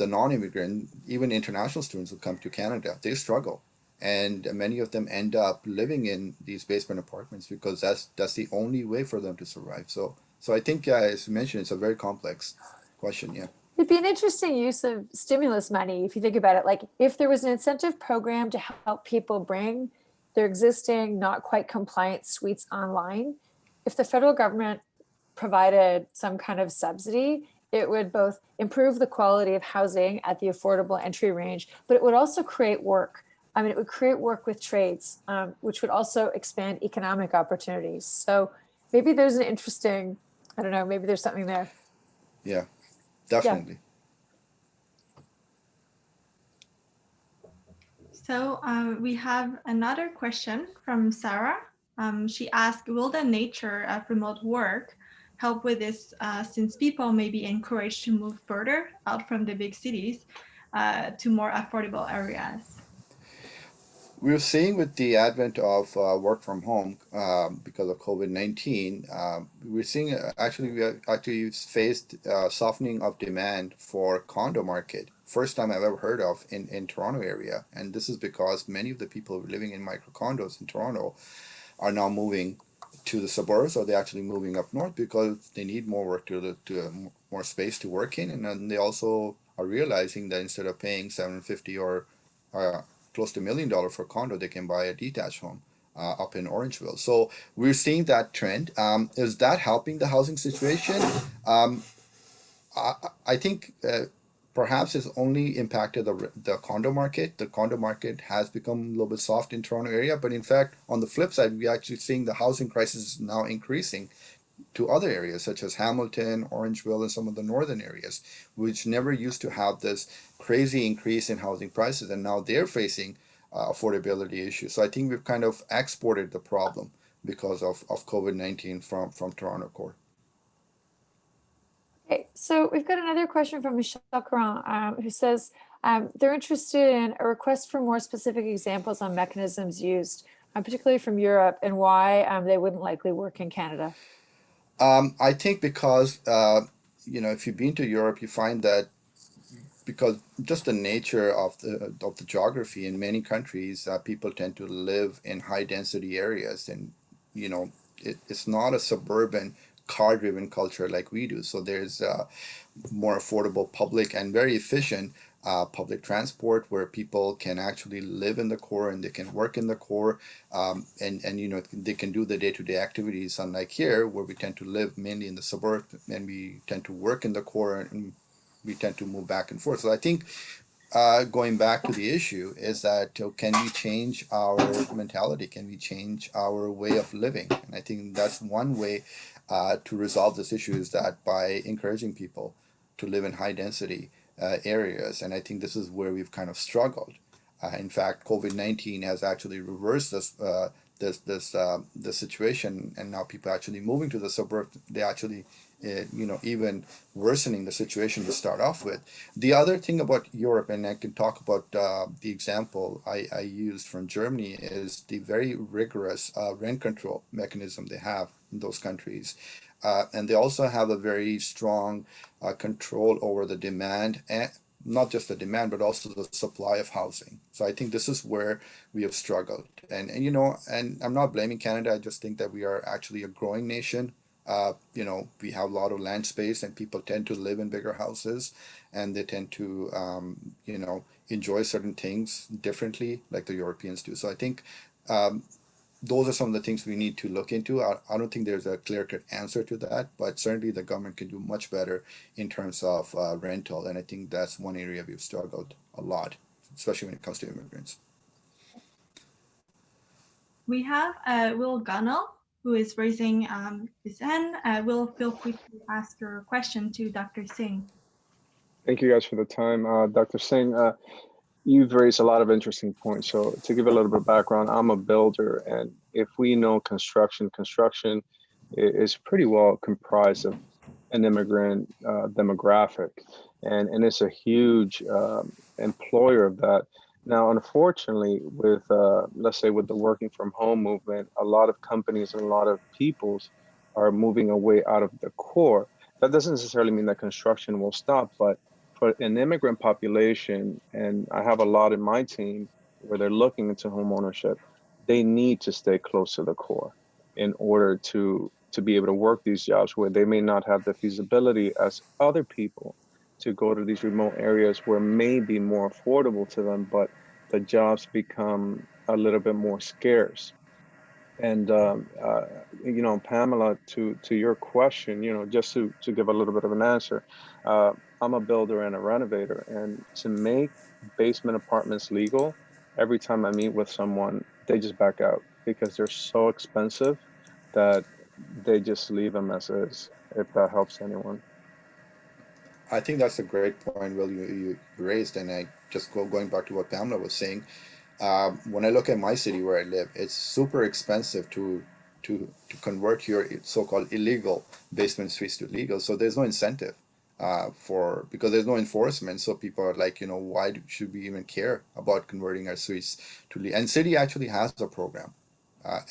the non-immigrant, even international students who come to Canada, they struggle. And many of them end up living in these basement apartments because that's the only way for them to survive. So I think, as you mentioned, it's a very complex question. Yeah.
It'd be an interesting use of stimulus money if you think about it. Like if there was an incentive program to help people bring their existing not quite compliant suites online, if the federal government provided some kind of subsidy, it would both improve the quality of housing at the affordable entry range, but it would also create work. I mean, it would create work with trades, which would also expand economic opportunities. So maybe there's an interesting, I don't know, maybe there's something there.
Yeah,
Yeah.
definitely.
So we have another question from Sarah. She asked, will the nature of remote work help with this since people may be encouraged to move further out from the big cities to more affordable areas?
We're seeing with the advent of work from home because of COVID-19, we're seeing actually we have actually faced softening of demand for condo market. First time I've ever heard of in Toronto area. And this is because many of the people living in micro condos in Toronto are now moving to the suburbs, or they're actually moving up north because they need more work to more space to work in. And then they also are realizing that instead of paying $750 or uh, close to $1 million for a condo, they can buy a detached home up in Orangeville. So we're seeing that trend. Is that helping the housing situation? Um, I, I think perhaps it's only impacted the condo market. The condo market has become a little bit soft in Toronto area, but in fact, on the flip side, we're actually seeing the housing crisis is now increasing to other areas such as Hamilton, Orangeville, and some of the northern areas, which never used to have this crazy increase in housing prices, and now they're facing affordability issues. So I think we've kind of exported the problem because of COVID-19 from Toronto core.
Okay, so we've got another question from Michelle Caron, who says they're interested in a request for more specific examples on mechanisms used, particularly from Europe, and why they wouldn't likely work in Canada.
I think because if you've been to Europe, you find that because just the nature of the geography in many countries, people tend to live in high density areas, and it's not a suburban car driven culture like we do. So there's more affordable public and very efficient public transport where people can actually live in the core and they can work in the core, and they can do the day-to-day activities, unlike here where we tend to live mainly in the suburb and we tend to work in the core and we tend to move back and forth. So I think going back to the issue is that can we change our mentality? Can we change our way of living? And I think that's one way to resolve this issue, is that by encouraging people to live in high density areas. And I think this is where we've kind of struggled. In fact, COVID-19 has actually reversed this situation, and now people actually moving to the suburbs. They actually even worsening the situation to start off with. The other thing about Europe, and I can talk about the example I used from Germany, is the very rigorous rent control mechanism they have in those countries. And they also have a very strong control over the demand, and not just the demand, but also the supply of housing. So I think this is where we have struggled. And I'm not blaming Canada. I just think that we are actually a growing nation. We have a lot of land space, and people tend to live in bigger houses, and they tend to, enjoy certain things differently, like the Europeans do. So I think those are some of the things we need to look into. I don't think there's a clear-cut answer to that, but certainly the government can do much better in terms of rental, and I think that's one area we've struggled a lot, especially when it comes to immigrants.
We have Will Gunnell, who is raising his hand. Will, feel free to ask your question to Dr. Singh.
Thank you guys for the time. Dr. Singh, You've raised a lot of interesting points. So to give a little bit of background, I'm a builder, and if we know construction is pretty well comprised of an immigrant demographic, and it's a huge employer of that. Now, unfortunately, with let's say with the working from home movement, a lot of companies and a lot of peoples are moving away out of the core. That doesn't necessarily mean that construction will stop, but for an immigrant population, and I have a lot in my team where they're looking into home ownership, they need to stay close to the core in order to be able to work these jobs where they may not have the feasibility as other people to go to these remote areas where may be more affordable to them, but the jobs become a little bit more scarce. And Pamela, to your question, just to give a little bit of an answer, I'm a builder and a renovator, and to make basement apartments legal, every time I meet with someone, they just back out because they're so expensive that they just leave them as is, if that helps anyone.
I think that's a great point, Will, you raised, and I just going back to what Pamela was saying. When I look at my city where I live, it's super expensive to convert your so-called illegal basement suites to legal. So there's no incentive for because there's no enforcement. So people are like, why should we even care about converting our suites to legal? And city actually has a program,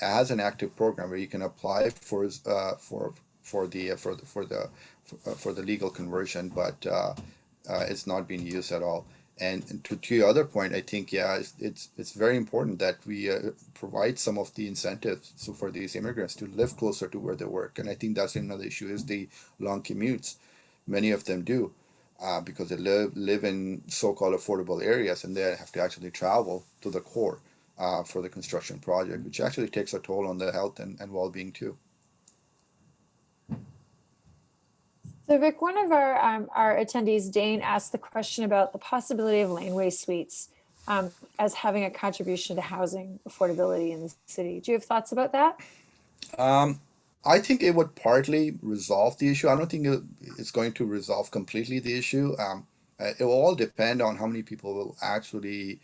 has an active program where you can apply for the legal conversion, but it's not being used at all. And to your other point, I think it's very important that we provide some of the incentives so for these immigrants to live closer to where they work. And I think that's another issue is the long commutes. Many of them do because they live in so-called affordable areas, and they have to actually travel to the core for the construction project, which actually takes a toll on their health and well-being too.
So Vic, one of our attendees, Dane, asked the question about the possibility of laneway suites as having a contribution to housing affordability in the city. Do you have thoughts about that?
Um, I think it would partly resolve the issue. I don't think it's going to resolve completely the issue. It will all depend on how many people will actually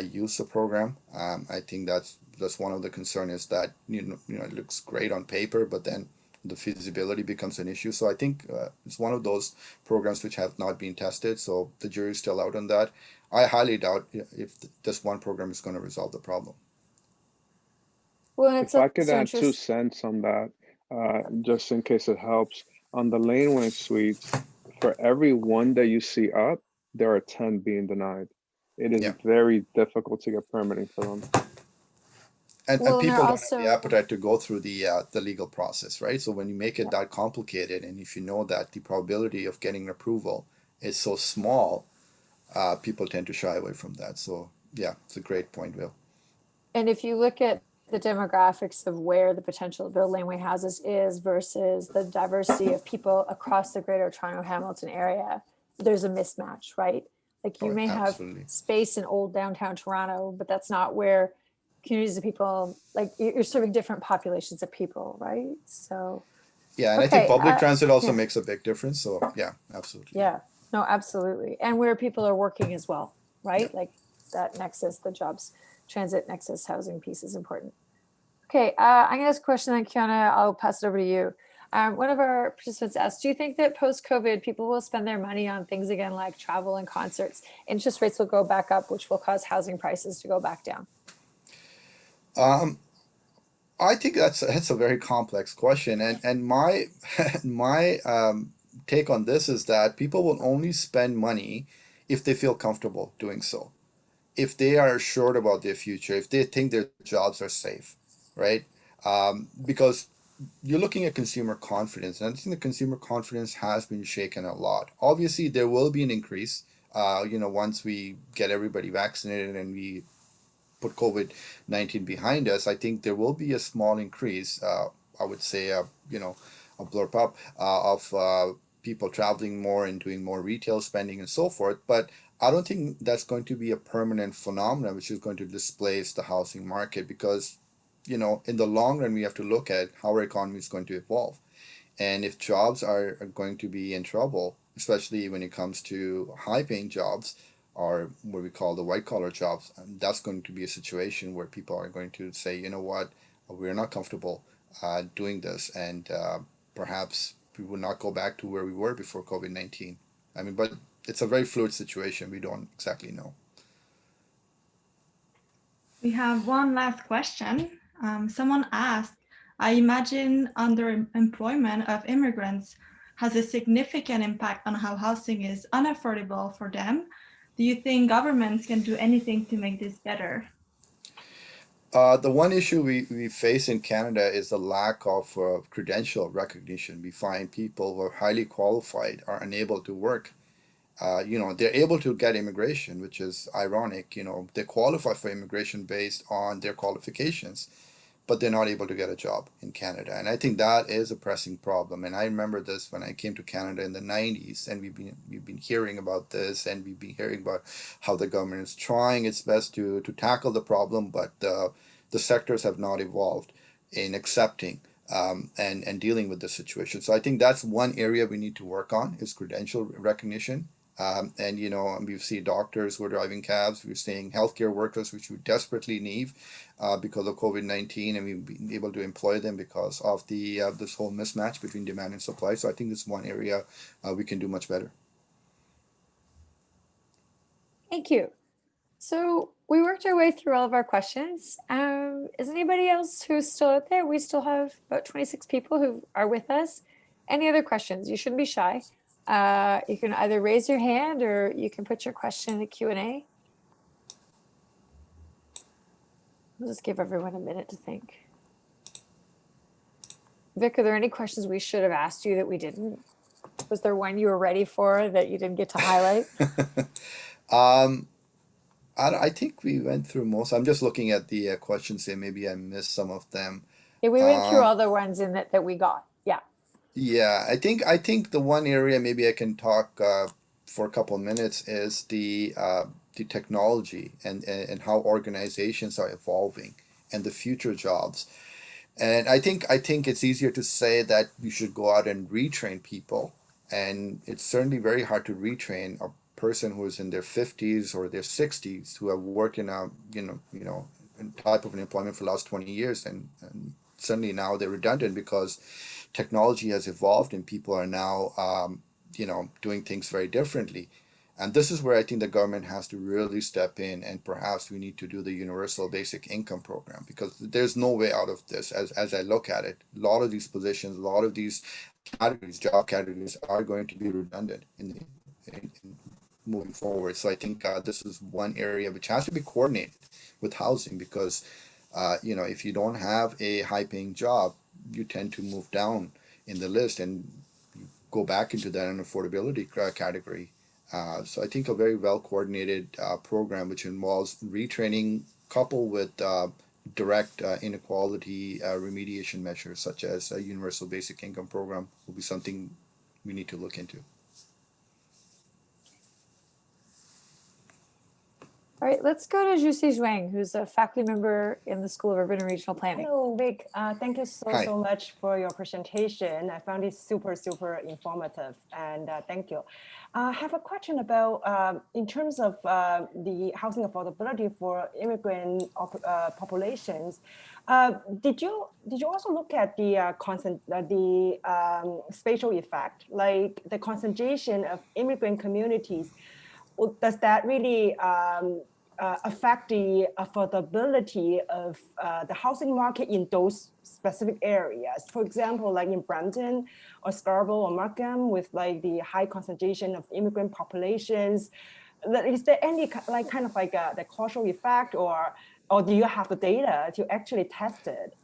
use the program. I think that's one of the concern is that it looks great on paper, but then the feasibility becomes an issue. So I think it's one of those programs which have not been tested. So the jury's still out on that. I highly doubt if this one program is going to resolve the problem.
Well, and it's
If I could
also
add two
interesting.
cents on that, just in case it helps, on the laneway suites, for every one that you see up, there are 10 being denied. It is
Yeah.
very difficult to get permitting for them.
And
Well, and they're
people don't have the
also,
appetite to go through the legal process, right? So when you make it that complicated, and if you know that the probability of getting approval is so small, people tend to shy away from that. So yeah, it's a great point, Will.
and if you look at the demographics of where the potential to build laneway houses is versus the diversity of people across the greater Toronto Hamilton area, there's a mismatch, right? Like you
Oh,
may have
absolutely.
space in old downtown Toronto, but that's not where communities of people, like you're serving different populations of people, right? So,
Yeah, and I think
okay,
public transit also
yeah,
makes a big difference. So yeah, absolutely.
yeah, no, absolutely. And where people are working as well,
Yeah.
right? Like that nexus, the jobs, transit nexus housing piece is important. Okay, I'm gonna ask a question, then Kiana, I'll pass it over to you. One of our participants asked, do you think that post-COVID, people will spend their money on things again like travel and concerts? Interest rates will go back up, which will cause housing prices to go back down.
Um, I think that's a very complex question, and my my take on this is that people will only spend money if they feel comfortable doing so, if they are assured about their future, if they think their jobs are safe, right? Because you're looking at consumer confidence, and I think the consumer confidence has been shaken a lot. Obviously, there will be an increase, once we get everybody vaccinated and we put COVID-19 behind us. I think there will be a small increase. I would say, a blurb up of people traveling more and doing more retail spending and so forth. But I don't think that's going to be a permanent phenomenon which is going to displace the housing market because, in the long run, we have to look at how our economy is going to evolve. And if jobs are going to be in trouble, especially when it comes to high paying jobs, or what we call the white collar jobs, that's going to be a situation where people are going to say, you know what, we're not comfortable doing this, and perhaps we will not go back to where we were before COVID-19. I mean, but it's a very fluid situation. We don't exactly know.
We have one last question. Someone asked, I imagine underemployment of immigrants has a significant impact on how housing is unaffordable for them. Do you think governments can do anything to make this better?
The one issue we face in Canada is the lack of credential recognition. We find people who are highly qualified are unable to work. They're able to get immigration, which is ironic. They qualify for immigration based on their qualifications, but they're not able to get a job in Canada. And I think that is a pressing problem. And I remember this when I came to Canada in the 90s, and we've been hearing about this, and we've been hearing about how the government is trying its best to tackle the problem, but the sectors have not evolved in accepting and dealing with the situation. So I think that's one area we need to work on is credential recognition. We see doctors who are driving cabs. We're seeing healthcare workers, which we desperately need because of COVID-19, and we've been able to employ them because of the this whole mismatch between demand and supply. So I think it's one area we can do much better.
Thank you. So we worked our way through all of our questions. Is anybody else who's still out there? We still have about 26 people who are with us. Any other questions? You shouldn't be shy. You can either raise your hand or you can put your question in the Q&A. We'll just give everyone a minute to think. Vik, are there any questions we should have asked you that we didn't? Was there one you were ready for that you didn't get to highlight?
I think we went through most. I'm just looking at the questions here. Maybe I missed some of them.
Yeah, we went through all the ones in that we got. Yeah.
Yeah, I think the one area maybe I can talk for a couple of minutes is the technology and how organizations are evolving and the future jobs. And I think it's easier to say that we should go out and retrain people, and it's certainly very hard to retrain a person who is in their 50s or their 60s who have worked in a type of an employment for the last 20 years, and suddenly now they're redundant because technology has evolved and people are now doing things very differently. And this is where I think the government has to really step in, and perhaps we need to do the universal basic income program, because there's no way out of this. As I look at it, a lot of these positions, a lot of these categories, job categories, are going to be redundant in moving forward. So I think this is one area which has to be coordinated with housing, because if you don't have a high-paying job, you tend to move down in the list and go back into that unaffordability category. So I think a very well-coordinated program which involves retraining coupled with direct inequality remediation measures such as a universal basic income program will be something we need to look into.
All right, let's go to Juicy Zhuang, who's a faculty member in the School of Urban and Regional Planning.
Hello, Vik. Thank you
Hi.
so much for your presentation. I found it super informative, and thank you. I have a question about in terms of the housing affordability for immigrant populations. Did you also look at the spatial effect, like the concentration of immigrant communities? Does that really affect the affordability of the housing market in those specific areas? For example, like in Brampton or Scarborough or Markham, with like the high concentration of immigrant populations, is there any the causal effect, or do you have the data to actually test it?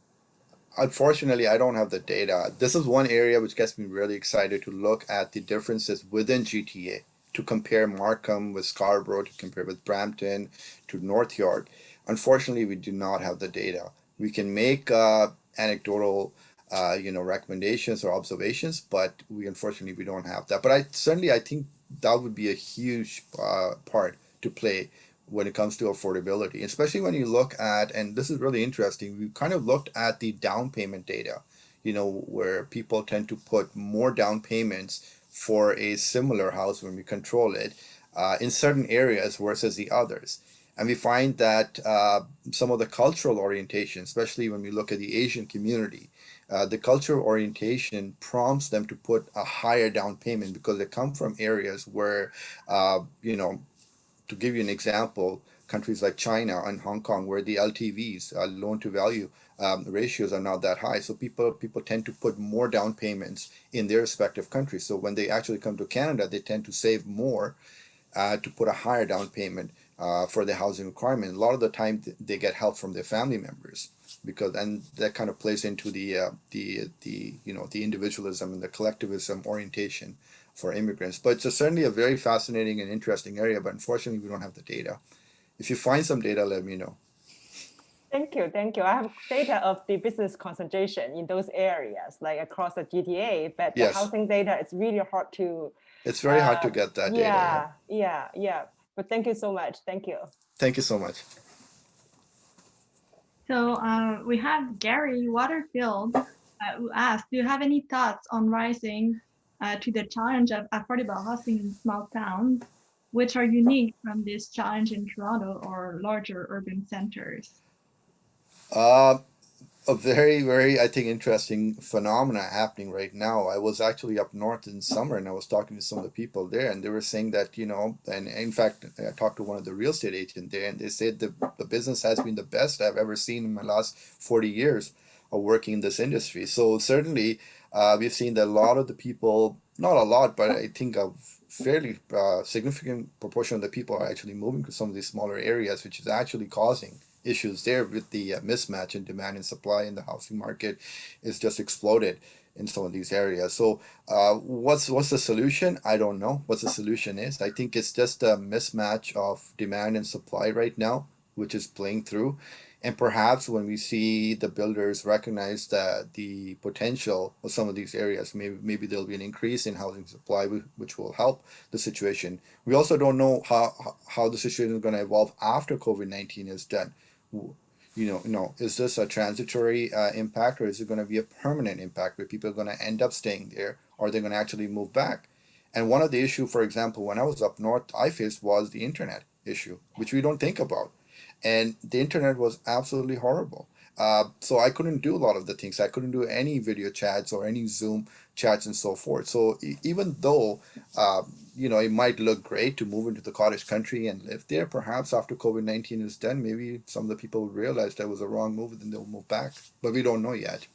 Unfortunately, I don't have the data. This is one area which gets me really excited to look at the differences within GTA, to compare Markham with Scarborough, to compare with Brampton, to North York. Unfortunately, we do not have the data. We can make anecdotal, recommendations or observations, but unfortunately we don't have that. But I think that would be a huge part to play when it comes to affordability, especially when you look at, and this is really interesting, we kind of looked at the down payment data, where people tend to put more down payments for a similar house when we control it. in certain areas versus the others. And we find that some of the cultural orientation, especially when we look at the Asian community, the cultural orientation prompts them to put a higher down payment because they come from areas where, you know, to give you an example, countries like China and Hong Kong, where the LTVs, loan to value ratios, are not that high. So people tend to put more down payments in their respective countries. So when they actually come to Canada, they tend to save more to put a higher down payment for the housing requirement. A lot of the time, they get help from their family members because, and that kind of plays into the you know, the individualism and the collectivism orientation for immigrants. But it's certainly a very fascinating and interesting area. But unfortunately, we don't have the data. If you find some data, let me know.
Thank you, thank you. I have data of the business concentration in those areas, like across the GTA, but the
Yes.
housing data is really hard to.
It's very hard to get that data.
Yeah. But thank you so much. Thank you.
Thank you so much.
So we have Gary Waterfield who asked, do you have any thoughts on rising to the challenge of affordable housing in small towns, which are unique from this challenge in Toronto or larger urban centers?
A very, very, I think, interesting phenomena happening right now. I was actually up north in summer and I was talking to some of the people there, and they were saying that, you know, and in fact, I talked to one of the real estate agents there, and they said the business has been the best I've ever seen in my last 40 years of working in this industry. So certainly, we've seen that a lot of the people, not a lot, but I think a fairly significant proportion of the people are actually moving to some of these smaller areas, which is actually causing issues there with the mismatch in demand and supply in the housing market is just exploded in some of these areas. So what's the solution? I don't know what the solution is. I think it's just a mismatch of demand and supply right now, which is playing through. And perhaps when we see the builders recognize that the potential of some of these areas, maybe there'll be an increase in housing supply, which will help the situation. We also don't know how the situation is going to evolve after COVID-19 is done. Is this a transitory impact, or is it going to be a permanent impact where people are going to end up staying there, or they're going to actually move back? And one of the issue, for example, when I was up north, I faced was the internet issue, which we don't think about. And the internet was absolutely horrible. So I couldn't do a lot of the things. I couldn't do any video chats or any Zoom chats and so forth. So even though it might look great to move into the cottage country and live there, perhaps after COVID-19 is done, maybe some of the people will realize that was a wrong move and then they'll move back. But we don't know yet.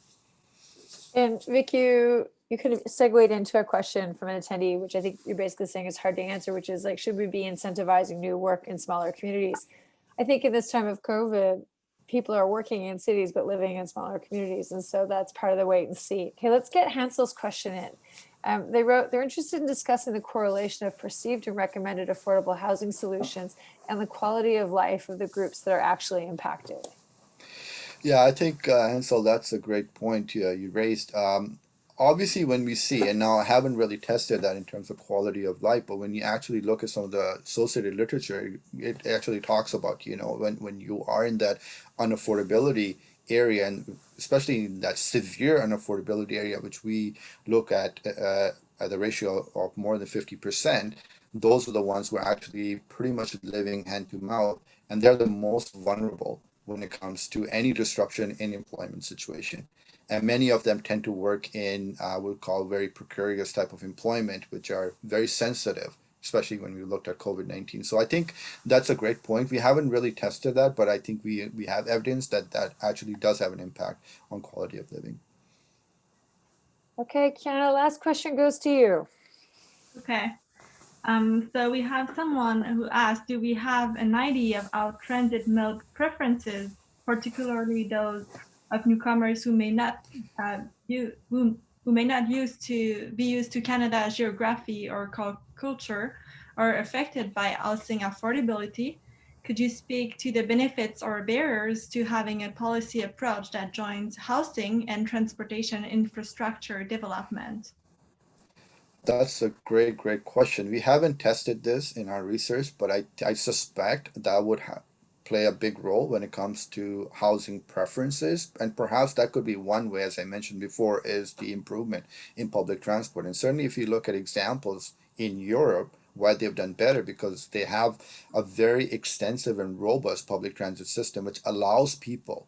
And Vik, you could have segued into a question from an attendee, which I think you're basically saying is hard to answer, which is like, should we be incentivizing new work in smaller communities? I think in this time of COVID, people are working in cities but living in smaller communities, and so that's part of the wait and see. Okay, let's get Hansel's question in. They wrote, they're interested in discussing the correlation of perceived and recommended affordable housing solutions and the quality of life of the groups that are actually impacted.
Yeah, I think, Hansel, that's a great point you raised. Obviously, when we see, and now I haven't really tested that in terms of quality of life, but when you actually look at some of the associated literature, it actually talks about, when you are in that unaffordability area, and especially in that severe unaffordability area, which we look at the ratio of more than 50%, those are the ones who are actually pretty much living hand to mouth, and they're the most vulnerable when it comes to any disruption in employment situation. And many of them tend to work in we'll call very precarious type of employment, which are very sensitive, especially when we looked at COVID-19. So I think that's a great point. We haven't really tested that, but I think we have evidence that that actually does have an impact on quality of living.
Okay, Kiana, last question goes to you.
Okay. So we have someone who asked, do we have an idea of our transit mode preferences, particularly those of newcomers who may not who may not be used to Canada's geography or culture, or affected by housing affordability? Could you speak to the benefits or barriers to having a policy approach that joins housing and transportation infrastructure development?
That's a great question. We haven't tested this in our research, but I suspect that would play a big role when it comes to housing preferences. And perhaps that could be one way, as I mentioned before, is the improvement in public transport. And certainly if you look at examples in Europe why they've done better, because they have a very extensive and robust public transit system, which allows people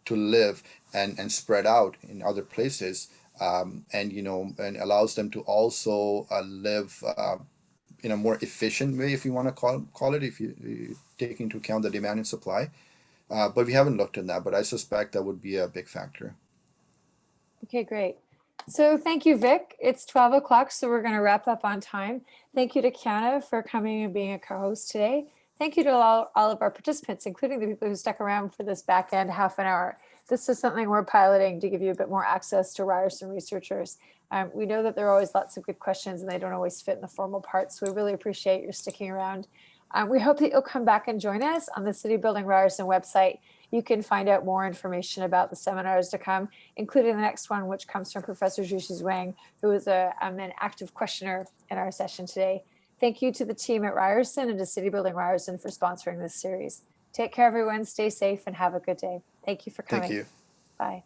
to live and spread out in other places, and and allows them to also live in a more efficient way, if you want to call it, if you take into account the demand and supply. But we haven't looked at that, but I suspect that would be a big factor.
Okay, great. So thank you, Vik. It's 12 o'clock, so we're going to wrap up on time. Thank you to Kiana for coming and being a co-host today. Thank you to all of our participants, including the people who stuck around for this back end half an hour. This is something we're piloting to give you a bit more access to Ryerson researchers. We know that there are always lots of good questions and they don't always fit in the formal parts, so we really appreciate your sticking around. We hope that you'll come back and join us on the City Building Ryerson website. You can find out more information about the seminars to come, including the next one, which comes from Professor Zhuxi Wang, who is an active questioner in our session today. Thank you to the team at Ryerson and to City Building Ryerson for sponsoring this series. Take care, everyone. Stay safe and have a good day. Thank you for coming.
Thank you.
Bye.